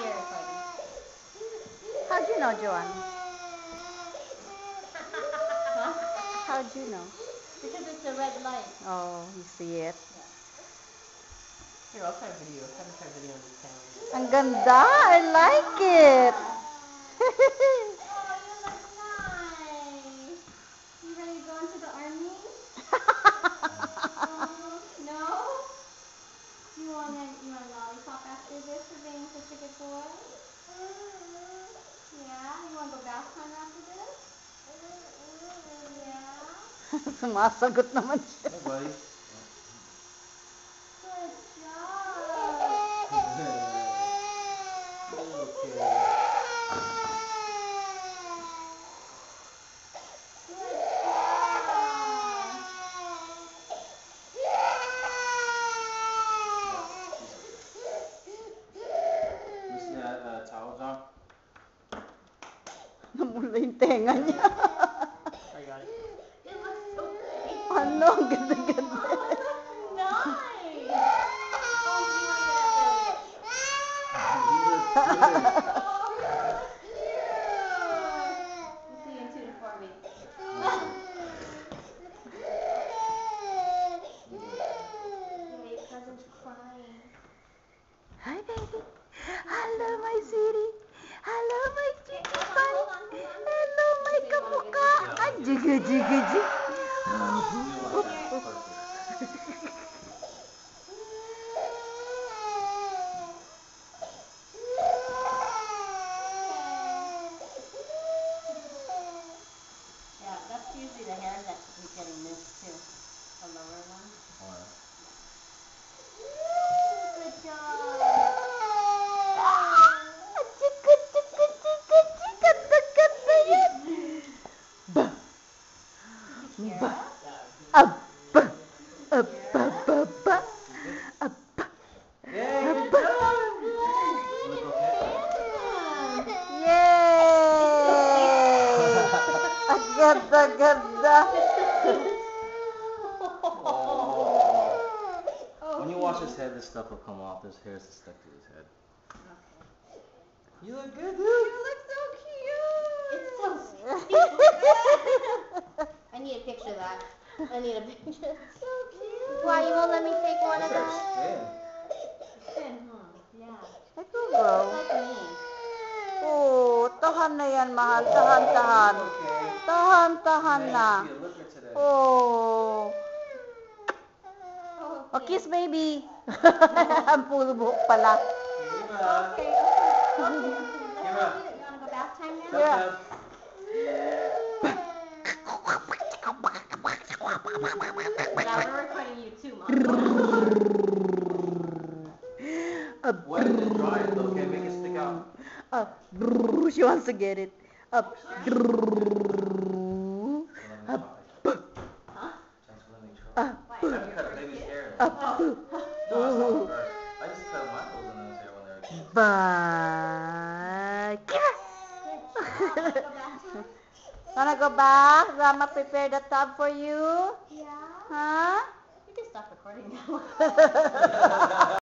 you're recording. How'd you know, Joanne? Huh? How'd you know? Because it's a red light. Oh, you see it. Yeah. Here, I'll try video. I'm trying to try video on this camera. Ang ganda! I like it! Oh, you look nice. You ready to go into the army? No? You want a lollipop after this for being such a good boy? Yeah? You want to go bath time after this? Yeah? Sumasagot naman siya. Hey, buddy. Good job. You see that towel, John? Namula yung tenga niya. I got it. It looks so pretty. Ano? Ang ganda-ganda. Oh, it looks nice. Oh, do you want to get that? Oh, cute. We'll see you in 2 to 4 weeks. Yeah, your cousin's crying. Hi, baby. Hello, my sweetie. Hello, my sweetie pie. Hello, my kamukha. Ay, jiga, jiga, jiga. Yeah, that's usually the hair that is getting missed too. The lower one. Good job. Jiga, jiga, jiga, jiga. Ganda yan. Ba. Ba. Abba. Abba, ba, ba. Abba. Yay, good Abba. job! Look okay? Yay! Ang ganda-ganda. When you wash his head, this stuff will come off. There's hairs that stuck to his head. You look good, dude. You look so cute. It's so sweet. I need a picture of that. I need a picture. So cute. Why you won't let me take one of Look at those? her skin. Thin, huh? Yeah. Ito, bro. Like me. Oh, tahan na yan, mahal. Tahan, tahan. Okay. Tahan, tahan Man, na. you look good today. Oh. Oh, Oh, kiss baby. Ang puro buhok pala. Kira. Okay, okay. Kira. You want to go bath time now? Yeah. Yeah, we're recording you too, Mom. Wet it and dry it, though, okay? Make it stick out. She wants to get it. Up. So let me Up. try. Huh? Just let me try. Why? I haven't cut a baby's hair. Up. No, it's not her. I just cut my clothes in his hair when they were kids. Bye. Kira. Good job. Wanna go back? Grandma prepared a tub for you. Yeah. Huh? You can stop recording now.